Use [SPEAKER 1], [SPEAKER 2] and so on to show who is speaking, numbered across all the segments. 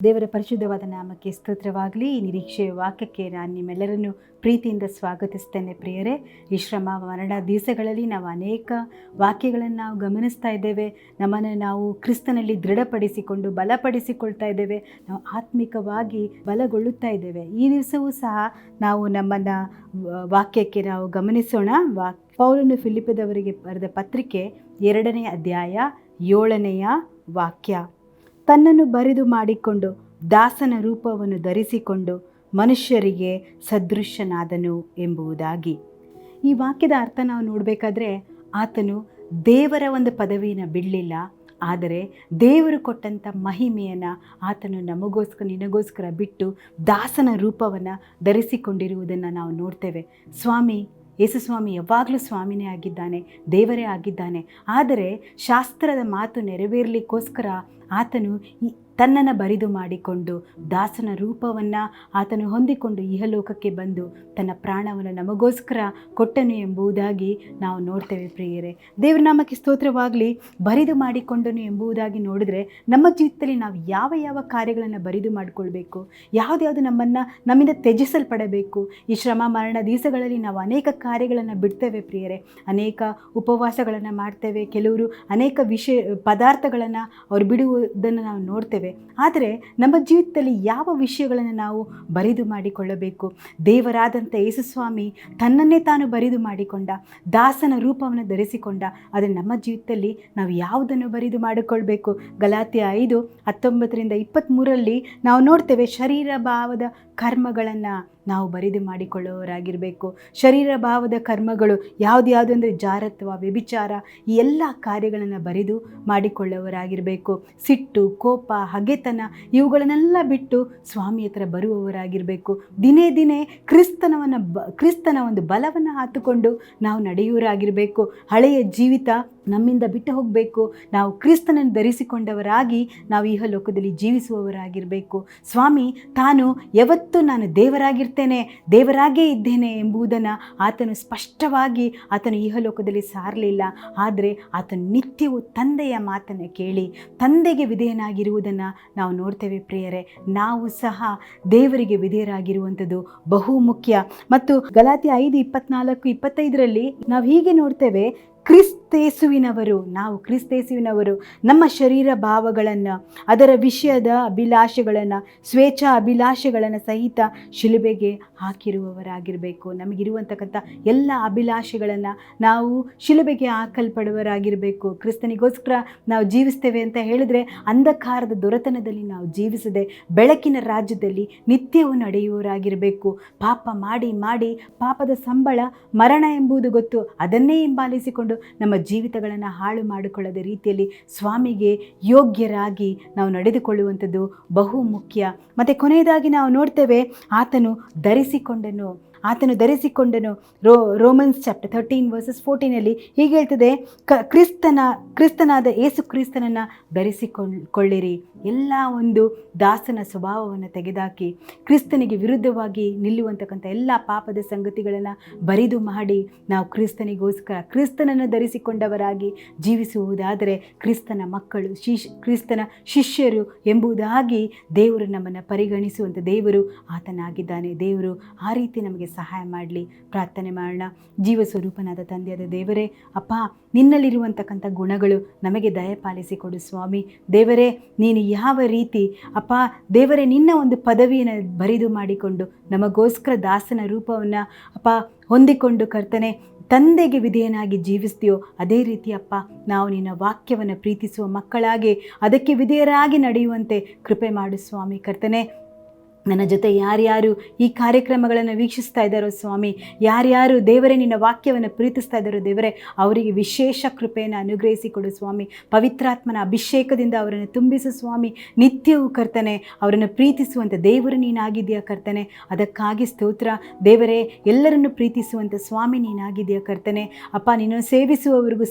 [SPEAKER 1] ದೇವರ ಪರಿಶುದ್ಧವಾದ ನಾಮಕ್ಕೆ ಸ್ತೋತ್ರವಾಗಲಿ. ಈ ನಿರೀಕ್ಷೆಯ ವಾಕ್ಯಕ್ಕೆ ನಾನು ನಿಮ್ಮೆಲ್ಲರನ್ನು ಪ್ರೀತಿಯಿಂದ ಸ್ವಾಗತಿಸ್ತೇನೆ. ಪ್ರಿಯರೇ, ಈ ಶ್ರಮ ಮರಣ ದಿವಸಗಳಲ್ಲಿ ನಾವು ಅನೇಕ ವಾಕ್ಯಗಳನ್ನು ನಾವು ಗಮನಿಸ್ತಾ ಇದ್ದೇವೆ. ನಮ್ಮನ್ನು ನಾವು ಕ್ರಿಸ್ತನಲ್ಲಿ ದೃಢಪಡಿಸಿಕೊಂಡು ಬಲಪಡಿಸಿಕೊಳ್ತಾ ಇದ್ದೇವೆ. ನಾವು ಆತ್ಮಿಕವಾಗಿ ಬಲಗೊಳ್ಳುತ್ತಾ ಇದ್ದೇವೆ. ಈ ದಿವಸವೂ ಸಹ ನಾವು ನಮ್ಮನ್ನು ವಾಕ್ಯಕ್ಕೆ ನಾವು ಗಮನಿಸೋಣ. ಪೌಲನು ಫಿಲಿಪ್ಪದವರಿಗೆ ಬರೆದ ಪತ್ರಿಕೆ 2ನೇ ಅಧ್ಯಾಯ 7ನೇ ವಾಕ್ಯ. ತನ್ನನ್ನು ಬರಿದು ಮಾಡಿಕೊಂಡು ದಾಸನ ರೂಪವನ್ನು ಧರಿಸಿಕೊಂಡು ಮನುಷ್ಯರಿಗೆ ಸದೃಶನಾದನು ಎಂಬುದಾಗಿ. ಈ ವಾಕ್ಯದ ಅರ್ಥ ನಾವು ನೋಡಬೇಕಾದ್ರೆ, ಆತನು ದೇವರ ಒಂದು ಪದವಿಯನ್ನು ಬಿಡಲಿಲ್ಲ, ಆದರೆ ದೇವರು ಕೊಟ್ಟಂಥ ಮಹಿಮೆಯನ್ನು ಆತನು ನಿನಗೋಸ್ಕರ ಬಿಟ್ಟು ದಾಸನ ರೂಪವನ್ನು ಧರಿಸಿಕೊಂಡಿರುವುದನ್ನು ನಾವು ನೋಡ್ತೇವೆ. ಯೇಸು ಸ್ವಾಮಿ ಯಾವಾಗಲೂ ಸ್ವಾಮಿನೇ ಆಗಿದ್ದಾನೆ, ದೇವರೇ ಆಗಿದ್ದಾನೆ. ಆದರೆ ಶಾಸ್ತ್ರದ ಮಾತು ನೆರವೇರಲಿಕ್ಕೋಸ್ಕರ ಆತನು ತನ್ನನ್ನು ಬರಿದು ಮಾಡಿಕೊಂಡು ದಾಸನ ರೂಪವನ್ನು ಆತನು ಹೊಂದಿಕೊಂಡು ಇಹಲೋಕಕ್ಕೆ ಬಂದು ತನ್ನ ಪ್ರಾಣವನ್ನು ನಮಗೋಸ್ಕರ ಕೊಟ್ಟನು ಎಂಬುದಾಗಿ ನಾವು ನೋಡ್ತೇವೆ. ಪ್ರಿಯರೇ, ದೇವರ ನಾಮಕ್ಕೆ ಸ್ತೋತ್ರವಾಗಲಿ. ಬರಿದು ಮಾಡಿಕೊಂಡನು ಎಂಬುದಾಗಿ ನೋಡಿದ್ರೆ ನಮ್ಮ ಜೀವಿತದಲ್ಲಿ ನಾವು ಯಾವ ಯಾವ ಕಾರ್ಯಗಳನ್ನು ಬರಿದು ಮಾಡಿಕೊಳ್ಬೇಕು, ಯಾವ್ದು ನಮ್ಮಿಂದ ತ್ಯಜಿಸಲ್ಪಡಬೇಕು. ಈ ಶ್ರಮ ಮರಣ ದಿವಸಗಳಲ್ಲಿ ನಾವು ಅನೇಕ ಕಾರ್ಯಗಳನ್ನು ಬಿಡ್ತೇವೆ ಪ್ರಿಯರೇ. ಅನೇಕ ಉಪವಾಸಗಳನ್ನು ಮಾಡ್ತೇವೆ. ಕೆಲವರು ಅನೇಕ ಪದಾರ್ಥಗಳನ್ನು ಅವರು ಬಿಡುವುದನ್ನು ನಾವು ನೋಡ್ತೇವೆ. ಆದರೆ ನಮ್ಮ ಜೀವಿತದಲ್ಲಿ ಯಾವ ವಿಷಯಗಳನ್ನು ನಾವು ಬರಿದು ಮಾಡಿಕೊಳ್ಳಬೇಕು? ದೇವರಾದಂಥ ಯೇಸು ಸ್ವಾಮಿ ತನ್ನನ್ನೇ ತಾನು ಬರಿದು ಮಾಡಿಕೊಂಡ, ದಾಸನ ರೂಪವನ್ನು ಧರಿಸಿಕೊಂಡ. ಆದರೆ ನಮ್ಮ ಜೀವಿತದಲ್ಲಿ ನಾವು ಯಾವುದನ್ನು ಬರಿದು ಮಾಡಿಕೊಳ್ಬೇಕು? ಗಲಾತ್ಯ 5:19-23 ನಾವು ನೋಡ್ತೇವೆ, ಶರೀರ ಭಾವದ ಕರ್ಮಗಳನ್ನು ನಾವು ಬರಿದು ಮಾಡಿಕೊಳ್ಳುವವರಾಗಿರಬೇಕು. ಶರೀರ ಭಾವದ ಕರ್ಮಗಳು ಯಾವುದು ಅಂದರೆ ಜಾರತ್ವ, ವ್ಯಭಿಚಾರ, ಈ ಎಲ್ಲ ಕಾರ್ಯಗಳನ್ನು ಬರಿದು ಮಾಡಿಕೊಳ್ಳುವವರಾಗಿರಬೇಕು. ಸಿಟ್ಟು, ಕೋಪ, ಹಗೆತನ ಇವುಗಳನ್ನೆಲ್ಲ ಬಿಟ್ಟು ಸ್ವಾಮಿ ಹತ್ರ ಬರುವವರಾಗಿರಬೇಕು. ದಿನೇ ಕ್ರಿಸ್ತನ ಒಂದು ಬಲವನ್ನು ಹಾತುಕೊಂಡು ನಾವು ನಡೆಯುವವರಾಗಿರಬೇಕು. ಹಳೆಯ ಜೀವಿತ ನಮ್ಮಿಂದ ಬಿಟ್ಟು ಹೋಗಬೇಕು. ನಾವು ಕ್ರಿಸ್ತನನ್ನು ಧರಿಸಿಕೊಂಡವರಾಗಿ ನಾವು ಇಹ ಲೋಕದಲ್ಲಿ ಜೀವಿಸುವವರಾಗಿರಬೇಕು. ಸ್ವಾಮಿ ತಾನು ಯಾವತ್ತೂ ನಾನು ದೇವರಾಗೇ ಇದ್ದೇನೆ ಎಂಬುದನ್ನು ಆತನು ಸ್ಪಷ್ಟವಾಗಿ ಇಹಲೋಕದಲ್ಲಿ ಸಾರಲಿಲ್ಲ. ಆದರೆ ಆತನು ನಿತ್ಯವೂ ತಂದೆಯ ಮಾತನ್ನು ಕೇಳಿ ತಂದೆಗೆ ವಿಧೇಯನಾಗಿರುವುದನ್ನು ನಾವು ನೋಡ್ತೇವೆ. ಪ್ರಿಯರೇ, ನಾವು ಸಹ ದೇವರಿಗೆ ವಿಧೇಯರಾಗಿರುವಂಥದ್ದು ಬಹು ಮುಖ್ಯ. ಮತ್ತು ಗಲಾತ್ಯ 5:24-25 ನಾವು ಹೀಗೆ ನೋಡ್ತೇವೆ, ನಾವು ಕ್ರಿಸ್ತೇಸುವಿನವರು ನಮ್ಮ ಶರೀರ ಭಾವಗಳನ್ನು, ಅದರ ವಿಷಯದ ಅಭಿಲಾಷೆಗಳನ್ನು, ಸ್ವೇಚ್ಛಾ ಅಭಿಲಾಷೆಗಳನ್ನು ಸಹಿತ ಶಿಲುಬೆಗೆ ಹಾಕಿರುವವರಾಗಿರಬೇಕು. ನಮಗಿರುವಂತಕ್ಕಂಥ ಎಲ್ಲ ಅಭಿಲಾಷೆಗಳನ್ನು ನಾವು ಶಿಲುಬೆಗೆ ಹಾಕಲ್ಪಡುವವರಾಗಿರಬೇಕು. ಕ್ರಿಸ್ತನಿಗೋಸ್ಕರ ನಾವು ಜೀವಿಸ್ತೇವೆ ಅಂತ ಹೇಳಿದರೆ ಅಂಧಕಾರದ ದೊರೆತನದಲ್ಲಿ ನಾವು ಜೀವಿಸದೆ ಬೆಳಕಿನ ರಾಜ್ಯದಲ್ಲಿ ನಿತ್ಯವೂ ನಡೆಯುವವರಾಗಿರಬೇಕು. ಪಾಪ ಮಾಡಿ ಪಾಪದ ಸಂಬಳ ಮರಣ ಎಂಬುದು ಗೊತ್ತು, ಅದನ್ನೇ ಹಿಂಬಾಲಿಸಿಕೊಂಡು ನಮ್ಮ ಜೀವಿತಗಳನ್ನು ಹಾಳು ಮಾಡಿಕೊಳ್ಳದ ರೀತಿಯಲ್ಲಿ ಸ್ವಾಮಿಗೆ ಯೋಗ್ಯರಾಗಿ ನಾವು ನಡೆದುಕೊಳ್ಳುವಂಥದ್ದು ಬಹು ಮುಖ್ಯ. ಮತ್ತು ಕೊನೆಯದಾಗಿ ನಾವು ನೋಡ್ತೇವೆ, ಆತನು ಧರಿಸಿಕೊಂಡನು. ರೋಮನ್ಸ್ ಚಾಪ್ಟರ್ 13:14 ಹೀಗೆ ಹೇಳ್ತದೆ, ಕ್ರಿಸ್ತನಾದ ಯೇಸು ಕ್ರಿಸ್ತನನ್ನು ಧರಿಸಿಕೊಳ್ಳಿರಿ. ಎಲ್ಲ ಒಂದು ದಾಸನ ಸ್ವಭಾವವನ್ನು ತೆಗೆದುಹಾಕಿ ಕ್ರಿಸ್ತನಿಗೆ ವಿರುದ್ಧವಾಗಿ ನಿಲ್ಲುವಂತಕ್ಕಂಥ ಎಲ್ಲ ಪಾಪದ ಸಂಗತಿಗಳನ್ನು ಬರಿದು ಮಾಡಿ ನಾವು ಕ್ರಿಸ್ತನನ್ನು ಧರಿಸಿಕೊಂಡವರಾಗಿ ಜೀವಿಸುವುದಾದರೆ ಕ್ರಿಸ್ತನ ಮಕ್ಕಳು, ಕ್ರಿಸ್ತನ ಶಿಷ್ಯರು ಎಂಬುದಾಗಿ ದೇವರು ನಮ್ಮನ್ನು ಪರಿಗಣಿಸುವಂಥ ದೇವರು ಆತನಾಗಿದ್ದಾನೆ. ದೇವರು ಆ ರೀತಿ ನಮಗೆ ಸಹಾಯ ಮಾಡಲಿ. ಪ್ರಾರ್ಥನೆ ಮಾಡೋಣ. ಜೀವ ಸ್ವರೂಪನಾದ ತಂದೆಯಾದ ದೇವರೇ, ಅಪ್ಪ, ನಿನ್ನಲ್ಲಿರುವಂತಕ್ಕಂಥ ಗುಣಗಳು ನಮಗೆ ದಯಪಾಲಿಸಿಕೊಡು ಸ್ವಾಮಿ. ದೇವರೇ, ನೀನು ಯಾವ ರೀತಿ ಅಪ್ಪ ದೇವರೇ ನಿನ್ನ ಒಂದು ಪದವಿಯನ್ನು ಬರಿದು ಮಾಡಿಕೊಂಡು ನಮಗೋಸ್ಕರ ದಾಸನ ರೂಪವನ್ನು ಅಪ್ಪ ಹೊಂದಿಕೊಂಡು ಕರ್ತನೆ ತಂದೆಗೆ ವಿಧೇಯನಾಗಿ ಜೀವಿಸ್ತೀಯೋ ಅದೇ ರೀತಿ ಅಪ್ಪ ನಾವು ನಿನ್ನ ವಾಕ್ಯವನ್ನು ಪ್ರೀತಿಸುವ ಮಕ್ಕಳಾಗಿ ಅದಕ್ಕೆ ವಿಧೇಯರಾಗಿ ನಡೆಯುವಂತೆ ಕೃಪೆ ಮಾಡು ಸ್ವಾಮಿ. ಕರ್ತನೆ, ನನ್ನ ಜೊತೆ ಯಾರ್ಯಾರು ಈ ಕಾರ್ಯಕ್ರಮಗಳನ್ನು ವೀಕ್ಷಿಸ್ತಾ ಇದ್ದಾರೋ ಸ್ವಾಮಿ, ಯಾರ್ಯಾರು ದೇವರೇ ನಿನ್ನ ವಾಕ್ಯವನ್ನು ಪ್ರೀತಿಸ್ತಾ ಇದ್ದಾರೋ ದೇವರೇ, ಅವರಿಗೆ ವಿಶೇಷ ಕೃಪೆಯನ್ನು ಅನುಗ್ರಹಿಸಿಕೊಡು ಸ್ವಾಮಿ. ಪವಿತ್ರಾತ್ಮನ ಅಭಿಷೇಕದಿಂದ ಅವರನ್ನು ತುಂಬಿಸು ಸ್ವಾಮಿ. ನಿತ್ಯವೂ ಕರ್ತನೆ ಅವರನ್ನು ಪ್ರೀತಿಸುವಂಥ ದೇವರು ನೀನಾಗಿದೆಯಾ ಕರ್ತನೆ, ಅದಕ್ಕಾಗಿ ಸ್ತೋತ್ರ. ದೇವರೇ, ಎಲ್ಲರನ್ನು ಪ್ರೀತಿಸುವಂಥ ಸ್ವಾಮಿ ನೀನಾಗಿದೆಯಾ ಕರ್ತನೆ. ಅಪ್ಪ, ನಿನ್ನನ್ನು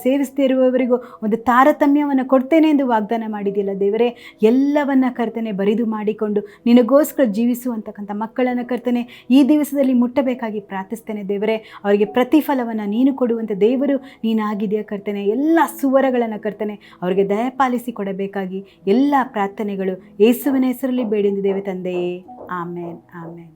[SPEAKER 1] ಸೇವಿಸದೇ ಇರುವವರಿಗೂ ಒಂದು ತಾರತಮ್ಯವನ್ನು ಕೊಡ್ತೇನೆ ಎಂದು ವಾಗ್ದಾನ ಮಾಡಿದೆಯಲ್ಲ ದೇವರೇ, ಎಲ್ಲವನ್ನ ಕರ್ತನೆ ಬರಿದು ಮಾಡಿಕೊಂಡು ನಿನಗೋಸ್ಕರ ಜೀವಿಸುವಂತಕ್ಕಂಥ ಮಕ್ಕಳನ್ನು ಕರ್ತನೆ ಈ ದಿವಸದಲ್ಲಿ ಮುಟ್ಟಬೇಕಾಗಿ ಪ್ರಾರ್ಥಿಸ್ತೇನೆ ದೇವರೇ. ಅವರಿಗೆ ಪ್ರತಿಫಲವನ್ನು ನೀನು ಕೊಡುವಂಥ ದೇವರು ನೀನಾಗಿದೆಯಾ ಕರ್ತನೆ. ಎಲ್ಲ ಸುವರಗಳನ್ನು ಕರ್ತನೆ ಅವರಿಗೆ ದಯಪಾಲಿಸಿ ಕೊಡಬೇಕಾಗಿ ಎಲ್ಲ ಪ್ರಾರ್ಥನೆಗಳು ಯೇಸುವಿನ ಹೆಸರಲ್ಲಿ ಬೇಡಿದ್ದೇವೆ ತಂದೆಯೇ. ಆಮೇನ್ ಆಮೇನ್.